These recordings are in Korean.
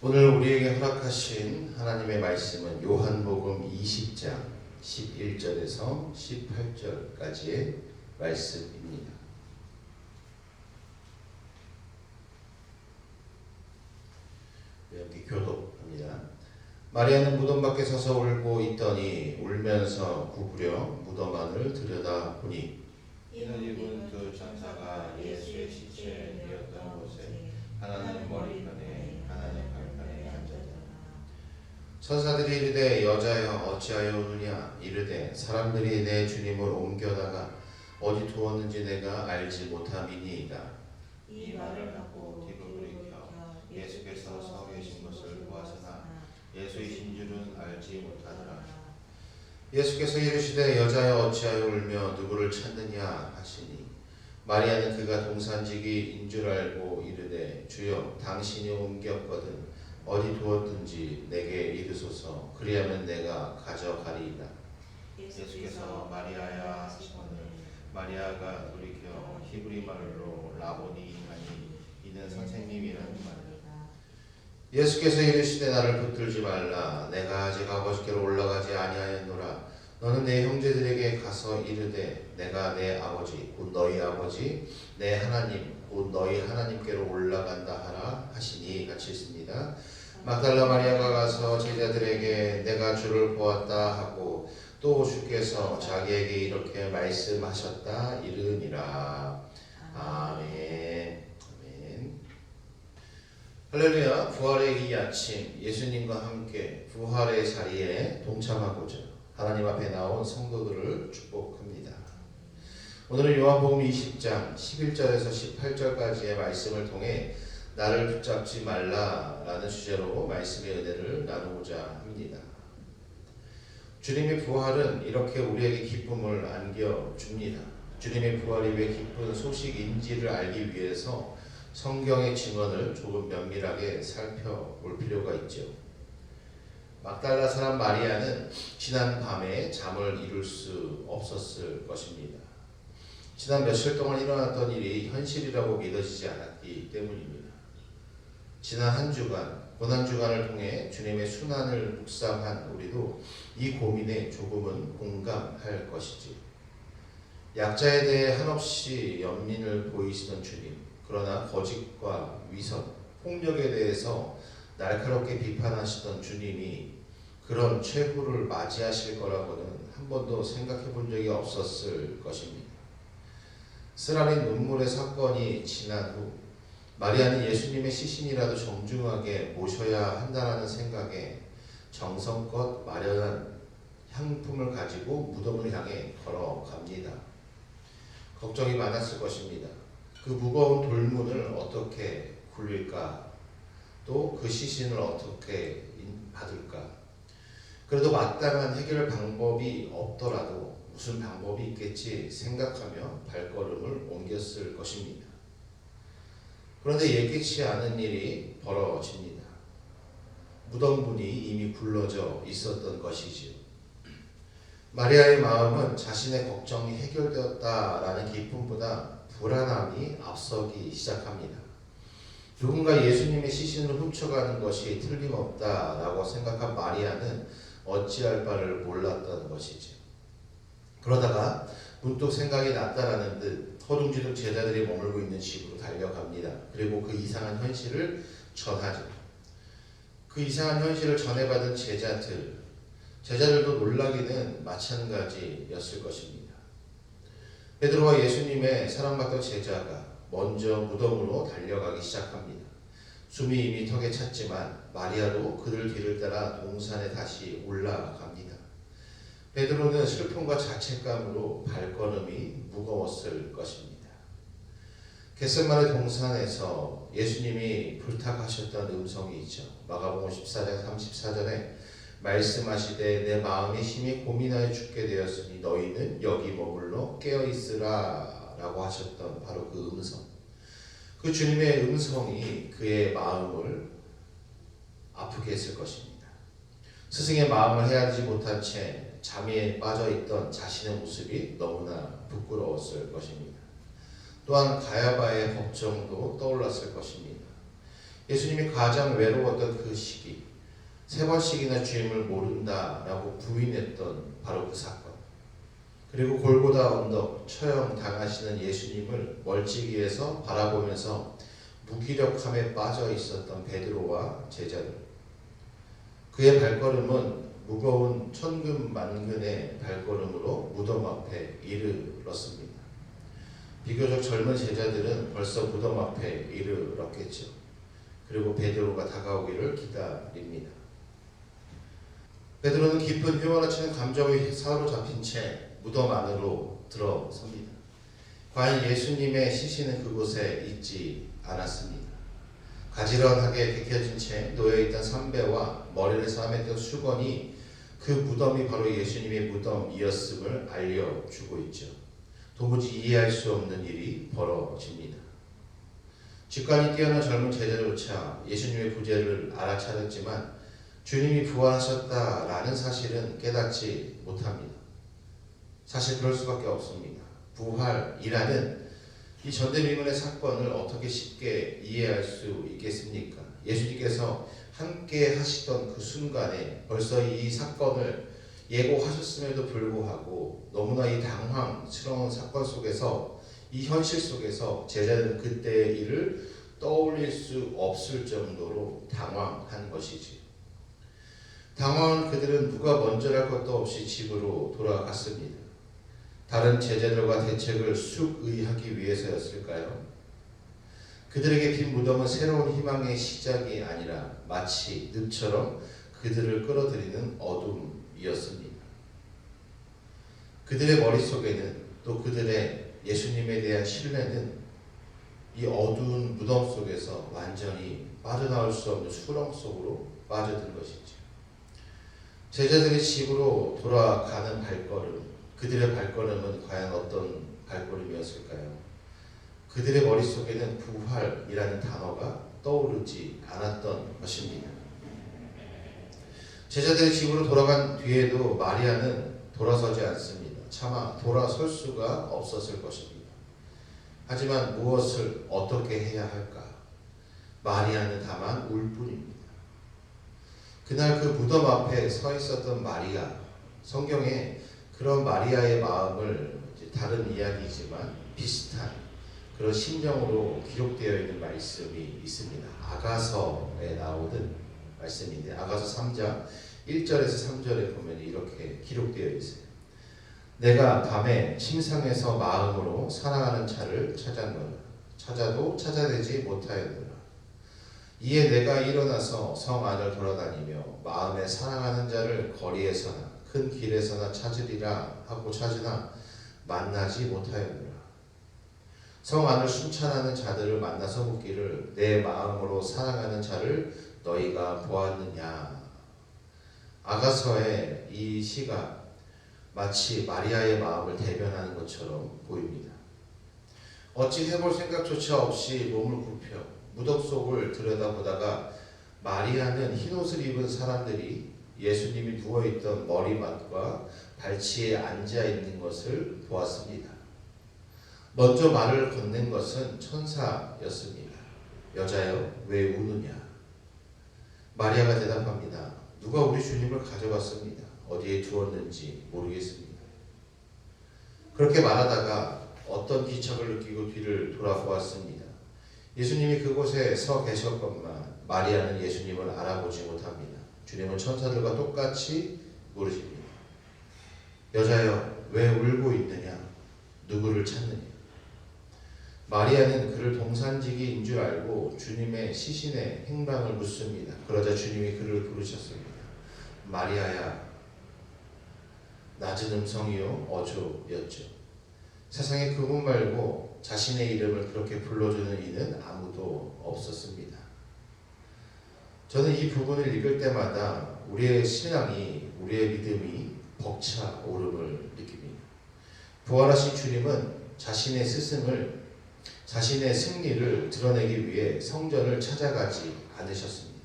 오늘 우리에게 허락하신 하나님의 말씀은 요한복음 20장 11절에서 18절까지의 말씀입니다. 여기 교독합니다. 마리아는 무덤 밖에 서서 울고 있더니 울면서 구부려 무덤 안을 들여다보니 이는 입은 두 천사가 예수의 시체에 뉘었던 곳에 하나는 머리편에 하나는 발편에 앉았더라. 천사들이 이르되 여자여 어찌하여 우느냐 이르되 사람들이 내 주님을 옮겨다가 어디 두었는지 내가 알지 못함이니이다. 이 말을 하고 뒤로 돌이켜 예수께서 서 계신 것을 보았으나 예수이신 줄은 알지 못하더라. 예수께서 이르시되 여자여 어찌하여 울며 누구를 찾느냐 하시니 마리아는 그가 동산지기인 줄 알고 이르되 주여 당신이 옮겼거든 어디 두었든지 내게 이르소서 그리하면 내가 가져가리이다. 예수께서 마리아야 하시거늘 마리아가 돌이켜 히브리 말로 라보니 하니 이는 선생님이라는 말이다. 예수께서 이르시되 나를 붙들지 말라 내가 아직 아버지께로 올라가지 아니하였노라. 너는 내 형제들에게 가서 이르되 내가 내 아버지 곧 너희 아버지 내 하나님 곧 너희 하나님께로 올라간다 하라 하시니 같이 있습니다. 막달라 마리아가 가서 제자들에게 내가 주를 보았다 하고 또 주께서 자기에게 이렇게 말씀하셨다 이르니라. 아멘. 아멘. 할렐루야. 부활의 이 아침 예수님과 함께 부활의 자리에 동참하고자 하나님 앞에 나온 성도들을 축복합니다. 오늘은 요한복음 20장 11절에서 18절까지의 말씀을 통해 나를 붙잡지 말라라는 주제로 말씀의 은혜를 나누고자 합니다. 주님의 부활은 이렇게 우리에게 기쁨을 안겨줍니다. 주님의 부활이 왜 기쁜 소식인지를 알기 위해서 성경의 증언을 조금 면밀하게 살펴볼 필요가 있죠. 막달라 사람 마리아는 지난 밤에 잠을 이룰 수 없었을 것입니다. 지난 며칠 동안 일어났던 일이 현실이라고 믿어지지 않았기 때문입니다. 지난 한 주간, 고난주간을 통해 주님의 순환을 묵상한 우리도 이 고민에 조금은 공감할 것이지. 약자에 대해 한없이 연민을 보이시던 주님, 그러나 거짓과 위선, 폭력에 대해서 날카롭게 비판하시던 주님이 그런 최후를 맞이하실 거라고는 한 번도 생각해 본 적이 없었을 것입니다. 쓰라린 눈물의 사건이 지난 후 마리아는 예수님의 시신이라도 정중하게 모셔야 한다는 생각에 정성껏 마련한 향품을 가지고 무덤을 향해 걸어갑니다. 걱정이 많았을 것입니다. 그 무거운 돌문을 어떻게 굴릴까? 또 그 시신을 어떻게 받을까? 그래도 마땅한 해결 방법이 없더라도 무슨 방법이 있겠지 생각하며 발걸음을 옮겼을 것입니다. 그런데 예기치 않은 일이 벌어집니다. 무덤문이 이미 굴러져 있었던 것이지요. 마리아의 마음은 자신의 걱정이 해결되었다라는 기쁨보다 불안함이 앞서기 시작합니다. 누군가 예수님의 시신을 훔쳐가는 것이 틀림없다라고 생각한 마리아는 어찌할 바를 몰랐던 것이죠. 그러다가 문득 생각이 났다라는 듯 허둥지둥 제자들이 머물고 있는 집으로 달려갑니다. 그리고 그 이상한 현실을 전하죠. 그 이상한 현실을 전해받은 제자들도 놀라기는 마찬가지였을 것입니다. 베드로와 예수님의 사랑받던 제자가 먼저 무덤으로 달려가기 시작합니다. 숨이 이미 턱에 찼지만 마리아도 그들 뒤를 따라 동산에 다시 올라갑니다. 베드로는 슬픔과 자책감으로 발걸음이 무거웠을 것입니다. 겟세마네 동산에서 예수님이 불탁하셨던 음성이 있죠. 마가복음 14장 34절에 말씀하시되 내 마음이 심히 고민하여 죽게 되었으니 너희는 여기 머물러 깨어있으라 라고 하셨던 바로 그 음성. 그 주님의 음성이 그의 마음을 아프게 했을 것입니다. 스승의 마음을 헤아리지 못한 채 잠에 빠져있던 자신의 모습이 너무나 부끄러웠을 것입니다. 또한 가야바의 걱정도 떠올랐을 것입니다. 예수님이 가장 외로웠던 그 시기, 3번씩이나 주임을 모른다라고 부인했던 바로 그 사건, 그리고 골고다 언덕 처형 당하시는 예수님을 멀찍이에서 바라보면서 무기력함에 빠져 있었던 베드로와 제자들, 그의 발걸음은 무거운 천근만근의 발걸음으로 무덤 앞에 이르렀습니다. 비교적 젊은 제자들은 벌써 무덤 앞에 이르렀겠죠. 그리고 베드로가 다가오기를 기다립니다. 베드로는 깊은 휘몰아치는 감정에 사로잡힌 채 무덤 안으로 들어섭니다. 과연 예수님의 시신은 그곳에 있지 않았습니다. 가지런하게 개켜진 채 놓여있던 삼배와 머리를 싸맸던 수건이 그 무덤이 바로 예수님의 무덤이었음을 알려주고 있죠. 도무지 이해할 수 없는 일이 벌어집니다. 직관이 뛰어난 젊은 제자조차 예수님의 부재를 알아차렸지만 주님이 부활하셨다라는 사실은 깨닫지 못합니다. 사실 그럴 수밖에 없습니다. 부활이라는 이 전대미문의 사건을 어떻게 쉽게 이해할 수 있겠습니까? 예수님께서 함께 하시던 그 순간에 벌써 이 사건을 예고하셨음에도 불구하고 너무나 이 당황스러운 사건 속에서, 이 현실 속에서 제자들은 그때의 일을 떠올릴 수 없을 정도로 당황한 것이지. 당황한 그들은 누가 먼저랄 것도 없이 집으로 돌아갔습니다. 다른 제자들과 대책을 숙의하기 위해서였을까요? 그들에게 빈 무덤은 새로운 희망의 시작이 아니라 마치 늪처럼 그들을 끌어들이는 어둠이었습니다. 그들의 머릿속에는, 또 그들의 예수님에 대한 신뢰는 이 어두운 무덤 속에서 완전히 빠져나올 수 없는 수렁 속으로 빠져든 것이죠. 제자들이 집으로 돌아가는 발걸음, 그들의 발걸음은 과연 어떤 발걸음이었을까요? 그들의 머릿속에는 부활이라는 단어가 떠오르지 않았던 것입니다. 제자들이 집으로 돌아간 뒤에도 마리아는 돌아서지 않습니다. 차마 돌아설 수가 없었을 것입니다. 하지만 무엇을 어떻게 해야 할까? 마리아는 다만 울 뿐입니다. 그날 그 무덤 앞에 서 있었던 마리아, 성경에 그런 마리아의 마음을 다른 이야기지만 비슷한 그런 심정으로 기록되어 있는 말씀이 있습니다. 아가서에 나오는 말씀인데, 아가서 3장 1절에서 3절에 보면 이렇게 기록되어 있어요. 내가 밤에 침상에서 마음으로 사랑하는 자를 찾았노라. 찾아도 찾아내지 못하였노라. 이에 내가 일어나서 성 안을 돌아다니며 마음에 사랑하는 자를 거리에서나 큰 길에서나 찾으리라 하고 찾으나 만나지 못하였노라. 성 안을 순찰하는 자들을 만나서 묻기를 내 마음으로 사랑하는 자를 너희가 보았느냐. 아가서의 이 시가 마치 마리아의 마음을 대변하는 것처럼 보입니다. 어찌 해볼 생각조차 없이 몸을 굽혀 무덤 속을 들여다보다가 마리아는 흰옷을 입은 사람들이 예수님이 누워있던 머리맡과 발치에 앉아있는 것을 보았습니다. 먼저 말을 건넨 것은 천사였습니다. 여자여, 왜 우느냐? 마리아가 대답합니다. 누가 우리 주님을 가져갔습니다. 어디에 두었는지 모르겠습니다. 그렇게 말하다가 어떤 기척을 느끼고 뒤를 돌아보았습니다. 예수님이 그곳에 서 계셨건만 마리아는 예수님을 알아보지 못합니다. 주님은 천사들과 똑같이 물으십니다. 여자여, 왜 울고 있느냐? 누구를 찾느냐? 마리아는 그를 동산지기인 줄 알고 주님의 시신의 행방을 묻습니다. 그러자 주님이 그를 부르셨습니다. 마리아야. 낮은 음성이요 어조였죠. 세상에 그분 말고 자신의 이름을 그렇게 불러주는 이는 아무도 없었습니다. 저는 이 부분을 읽을 때마다 우리의 신앙이, 우리의 믿음이 벅차오름을 느낍니다. 부활하신 주님은 자신의 스승을, 자신의 승리를 드러내기 위해 성전을 찾아가지 않으셨습니다.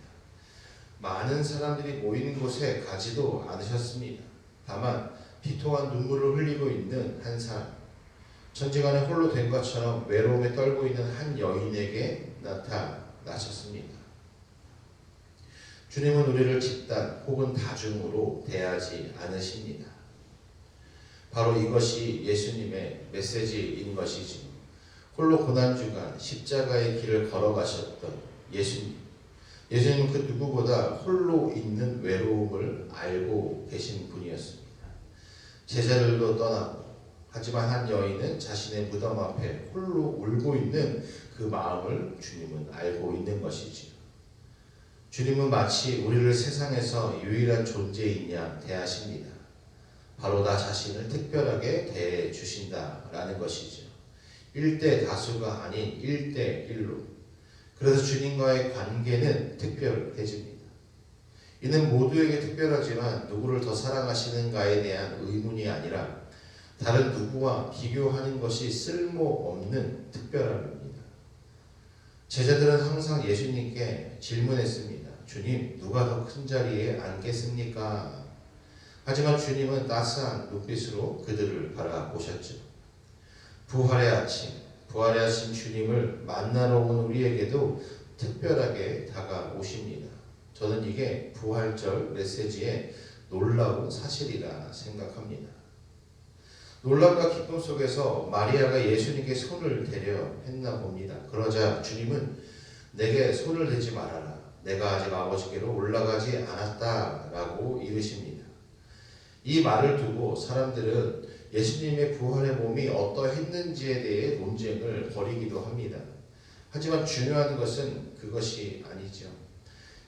많은 사람들이 모이는 곳에 가지도 않으셨습니다. 다만 비통한 눈물을 흘리고 있는 한 사람, 천지간에 홀로 된 것처럼 외로움에 떨고 있는 한 여인에게 나타나셨습니다. 주님은 우리를 집단 혹은 다중으로 대하지 않으십니다. 바로 이것이 예수님의 메시지인 것이지. 홀로 고난주간 십자가의 길을 걸어가셨던 예수님은 그 누구보다 홀로 있는 외로움을 알고 계신 분이었습니다. 제자들도 떠나고, 하지만 한 여인은 자신의 무덤 앞에 홀로 울고 있는 그 마음을 주님은 알고 있는 것이지요. 주님은 마치 우리를 세상에서 유일한 존재인 양 대하십니다. 바로 나 자신을 특별하게 대해 주신다라는 것이죠. 1대 다수가 아닌 1대 1로. 그래서 주님과의 관계는 특별해집니다. 이는 모두에게 특별하지만 누구를 더 사랑하시는가에 대한 의문이 아니라 다른 누구와 비교하는 것이 쓸모없는 특별함입니다. 제자들은 항상 예수님께 질문했습니다. 주님, 누가 더 큰 자리에 앉겠습니까? 하지만 주님은 따스한 눈빛으로 그들을 바라보셨죠. 부활의 아침 주님을 만나러 온 우리에게도 특별하게 다가오십니다. 저는 이게 부활절 메시지의 놀라운 사실이라 생각합니다. 놀람과 기쁨 속에서 마리아가 예수님께 손을 대려 했나 봅니다. 그러자 주님은 내게 손을 대지 말아라. 내가 아직 아버지께로 올라가지 않았다라고 이르십니다. 이 말을 두고 사람들은 예수님의 부활의 몸이 어떠했는지에 대해 논쟁을 벌이기도 합니다. 하지만 중요한 것은 그것이 아니죠.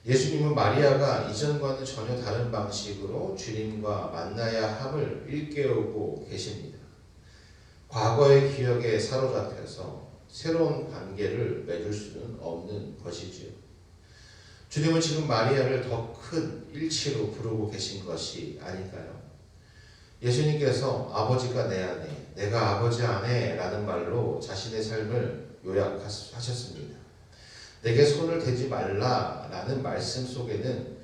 예수님은 마리아가 이전과는 전혀 다른 방식으로 주님과 만나야 함을 일깨우고 계십니다. 과거의 기억에 사로잡혀서 새로운 관계를 맺을 수는 없는 것이지요. 주님은 지금 마리아를 더 큰 일치로 부르고 계신 것이 아닐까요? 예수님께서 아버지가 내 안에, 내가 아버지 안에 라는 말로 자신의 삶을 요약하셨습니다. 내게 손을 대지 말라라는 말씀 속에는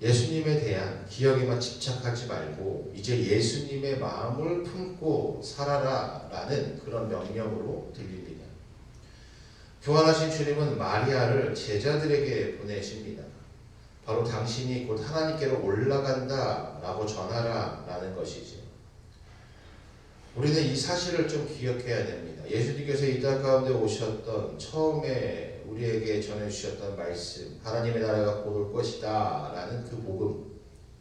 예수님에 대한 기억에만 집착하지 말고 이제 예수님의 마음을 품고 살아라라는 그런 명령으로 들립니다. 부활하신 주님은 마리아를 제자들에게 보내십니다. 바로 당신이 곧 하나님께로 올라간다라고 전하라라는 것이죠. 우리는 이 사실을 좀 기억해야 됩니다. 예수님께서 이 땅 가운데 오셨던 처음에 우리에게 전해주셨던 말씀, 하나님의 나라가 곧 올 것이다 라는 그 복음,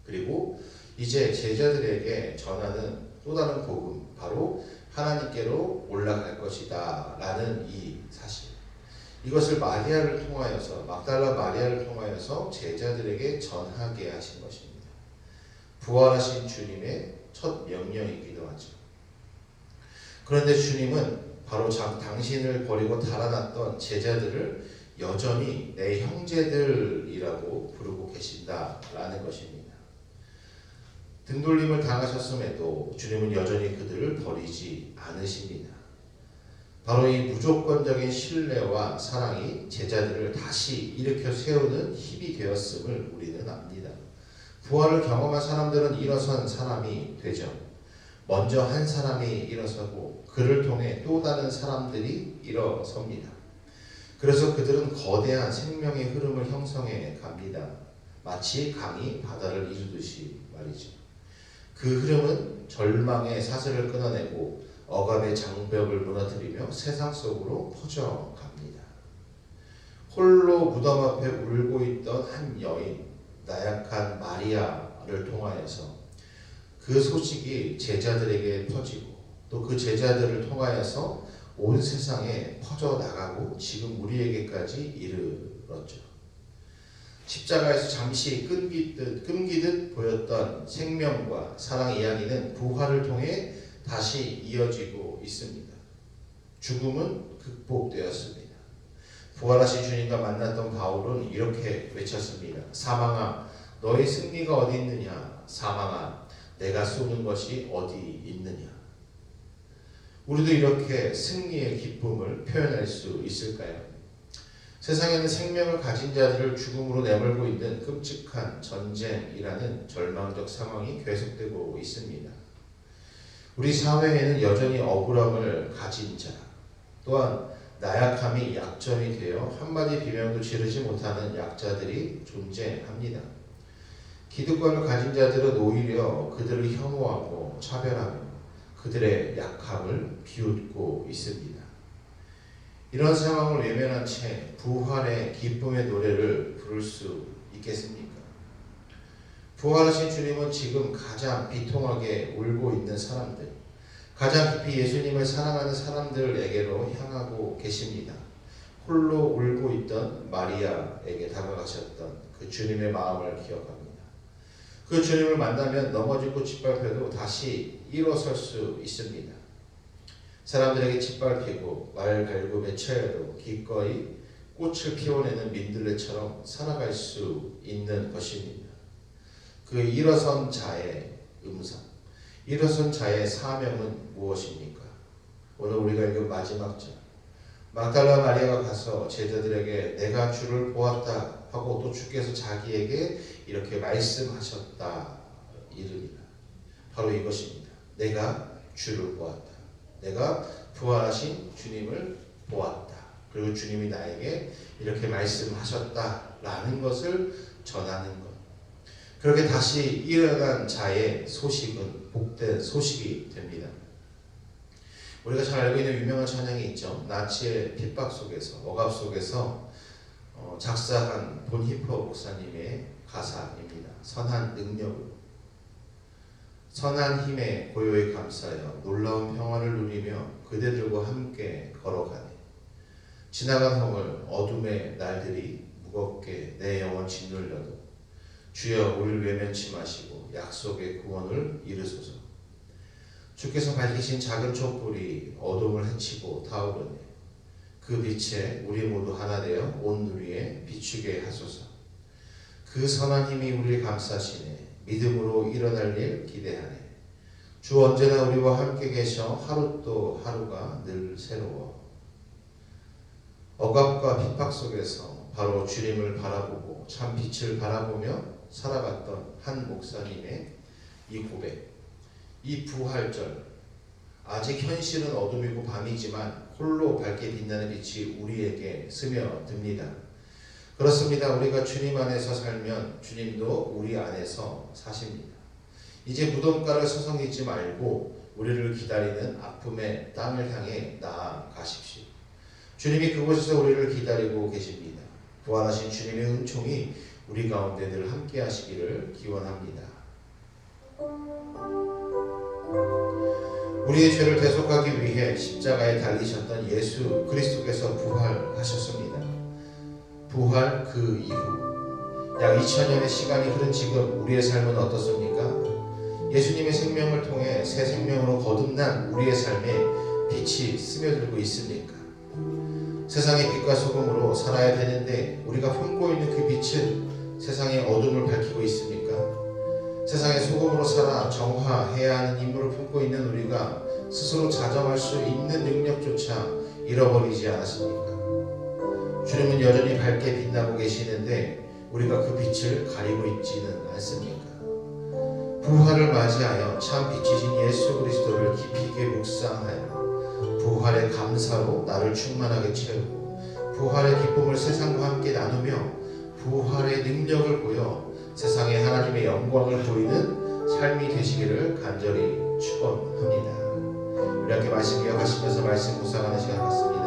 그리고 이제 제자들에게 전하는 또 다른 복음, 바로 하나님께로 올라갈 것이다 라는 이 사실, 이것을 마리아를 통하여서, 막달라 마리아를 통하여서 제자들에게 전하게 하신 것입니다. 부활하신 주님의 첫 명령이기도 하죠. 그런데 주님은 바로 당신을 버리고 달아났던 제자들을 여전히 내 형제들이라고 부르고 계신다라는 것입니다. 등돌림을 당하셨음에도 주님은 여전히 그들을 버리지 않으십니다. 바로 이 무조건적인 신뢰와 사랑이 제자들을 다시 일으켜 세우는 힘이 되었음을 우리는 압니다. 부활을 경험한 사람들은 일어선 사람이 되죠. 먼저 한 사람이 일어서고 그를 통해 또 다른 사람들이 일어섭니다. 그래서 그들은 거대한 생명의 흐름을 형성해 갑니다. 마치 강이 바다를 이루듯이 말이죠. 그 흐름은 절망의 사슬을 끊어내고 억압의 장벽을 무너뜨리며 세상 속으로 퍼져갑니다. 홀로 무덤 앞에 울고 있던 한 여인, 나약한 마리아를 통하여서 그 소식이 제자들에게 퍼지고 또 그 제자들을 통하여서 온 세상에 퍼져나가고 지금 우리에게까지 이르렀죠. 십자가에서 잠시 끊기듯 보였던 생명과 사랑 이야기는 부활을 통해 다시 이어지고 있습니다. 죽음은 극복되었습니다. 부활하신 주님과 만났던 바울은 이렇게 외쳤습니다. 사망아, 너의 승리가 어디 있느냐? 사망아, 내가 쏘는 것이 어디 있느냐? 우리도 이렇게 승리의 기쁨을 표현할 수 있을까요? 세상에는 생명을 가진 자들을 죽음으로 내몰고 있는 끔찍한 전쟁이라는 절망적 상황이 계속되고 있습니다. 우리 사회에는 여전히 억울함을 가진 자, 또한 나약함이 약점이 되어 한마디 비명도 지르지 못하는 약자들이 존재합니다. 기득권을 가진 자들은 오히려 그들을 혐오하고 차별하며 그들의 약함을 비웃고 있습니다. 이런 상황을 외면한 채 부활의 기쁨의 노래를 부를 수 있겠습니까? 부활하신 주님은 지금 가장 비통하게 울고 있는 사람들, 가장 깊이 예수님을 사랑하는 사람들에게로 향하고 계십니다. 홀로 울고 있던 마리아에게 다가가셨던 그 주님의 마음을 기억합니다. 그 주님을 만나면 넘어지고 짓밟혀도 다시 일어설 수 있습니다. 사람들에게 짓밟히고 말갈굽에 처해도 기꺼이 꽃을 피워내는 민들레처럼 살아갈 수 있는 것입니다. 그 일어선 자의 음성, 일어선 자의 사명은 무엇입니까? 오늘 우리가 읽은 마지막 절, 막달라 마리아가 가서 제자들에게 내가 주를 보았다 하고 또 주께서 자기에게 이렇게 말씀하셨다 이릅니다. 바로 이것입니다. 내가 주를 보았다. 내가 부활하신 주님을 보았다. 그리고 주님이 나에게 이렇게 말씀하셨다라는 것을 전하는 것. 그렇게 다시 일어난 자의 소식은 복된 소식이 됩니다. 우리가 잘 알고 있는 유명한 찬양이 있죠. 나치의 핍박 속에서, 억압 속에서 작사한 본히퍼 목사님의 가사입니다. 선한 능력으로, 선한 힘에 고요히 감싸여 놀라운 평화를 누리며 그대들과 함께 걸어가네. 지나간 허물 어둠의 날들이 무겁게 내 영혼 짓눌려도 주여 우리를 외면치 마시고 약속의 구원을 이루소서. 주께서 밝히신 작은 촛불이 어둠을 헤치고 타오르네. 그 빛에 우리 모두 하나 되어 온 누리에 비추게 하소서. 그 선한 힘이 우리를 감싸시네. 믿음으로 일어날 일 기대하네. 주 언제나 우리와 함께 계셔 하루 또 하루가 늘 새로워. 억압과 핍박 속에서 바로 주님을 바라보고 참 빛을 바라보며 살아갔던 한 목사님의 이 고백, 이 부활절, 아직 현실은 어둠이고 밤이지만 홀로 밝게 빛나는 빛이 우리에게 스며듭니다. 그렇습니다. 우리가 주님 안에서 살면 주님도 우리 안에서 사십니다. 이제 무덤가를 서성이지 말고 우리를 기다리는 아픔의 땅을 향해 나아가십시오. 주님이 그곳에서 우리를 기다리고 계십니다. 부활하신 주님의 은총이 우리 가운데 늘 함께 하시기를 기원합니다. 우리의 죄를 대속하기 위해 십자가에 달리셨던 예수 그리스도께서 부활하셨습니다. 부활 그 이후 약 2000년의 시간이 흐른 지금 우리의 삶은 어떻습니까? 예수님의 생명을 통해 새 생명으로 거듭난 우리의 삶에 빛이 스며들고 있습니까? 세상의 빛과 소금으로 살아야 되는데 우리가 품고 있는 그 빛은 세상의 어둠을 밝히고 있습니까? 세상의 소금으로 살아 정화해야 하는 임무를 품고 있는 우리가 스스로 자정할 수 있는 능력조차 잃어버리지 않았습니까? 주님은 여전히 밝게 빛나고 계시는데 우리가 그 빛을 가리고 있지는 않습니까? 부활을 맞이하여 참 빛이신 예수 그리스도를 깊이 있게 묵상하여 부활의 감사로 나를 충만하게 채우고 부활의 기쁨을 세상과 함께 나누며 부활의 능력을 보여 세상에 하나님의 영광을 보이는 삶이 되시기를 간절히 축원합니다. 이렇게 말씀 기억하시면서 말씀 묵상하는 시간 갖습니다.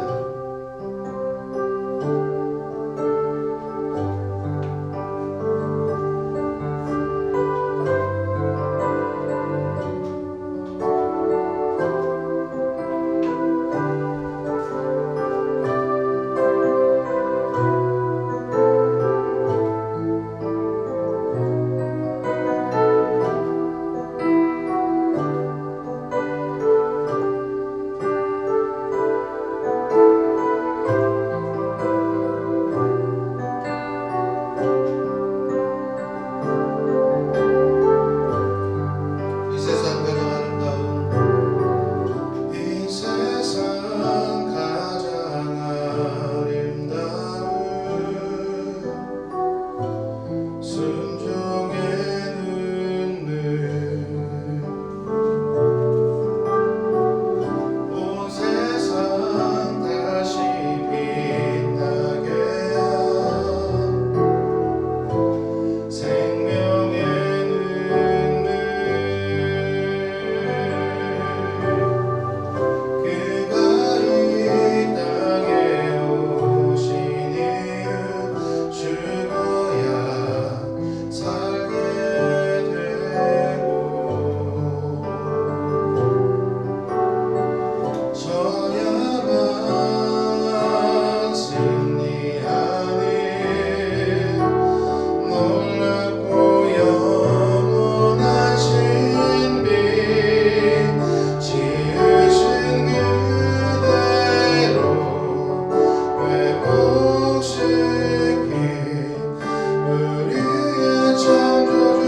우리의 창조주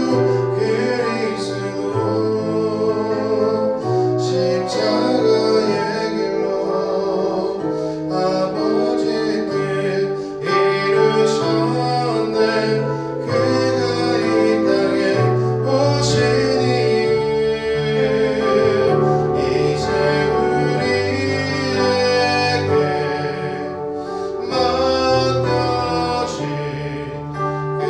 그리스도 십자가의 길로 아버지 뜻 이루셨네. 그가 이 땅에 오시니 이제 우리에게 맡겨진 그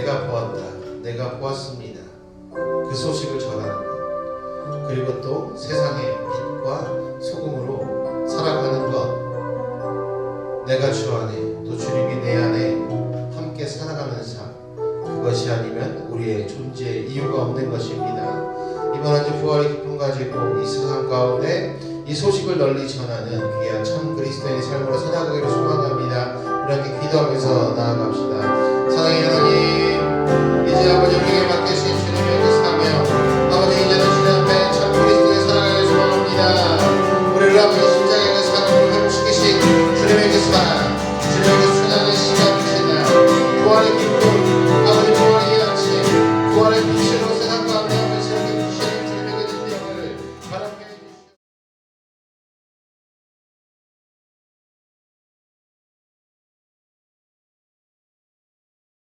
내가 보았다. 내가 보았습니다. 그 소식을 전하는 것. 그리고 또 세상의 빛과 소금으로 살아가는 것. 내가 주 안에 또 주님이 내 안에 함께 살아가는 삶. 그것이 아니면 우리의 존재에 이유가 없는 것입니다. 이번 한 주 부활의 기쁨 가지고 이 세상 가운데 이 소식을 널리 전하는 귀한 참 그리스도인의 삶으로 살아가기를 소망합니다. 이렇게 기도하면서 나아갑시다. 사랑의 하나님, 이제 아버지 우리에게 맡기신 주님의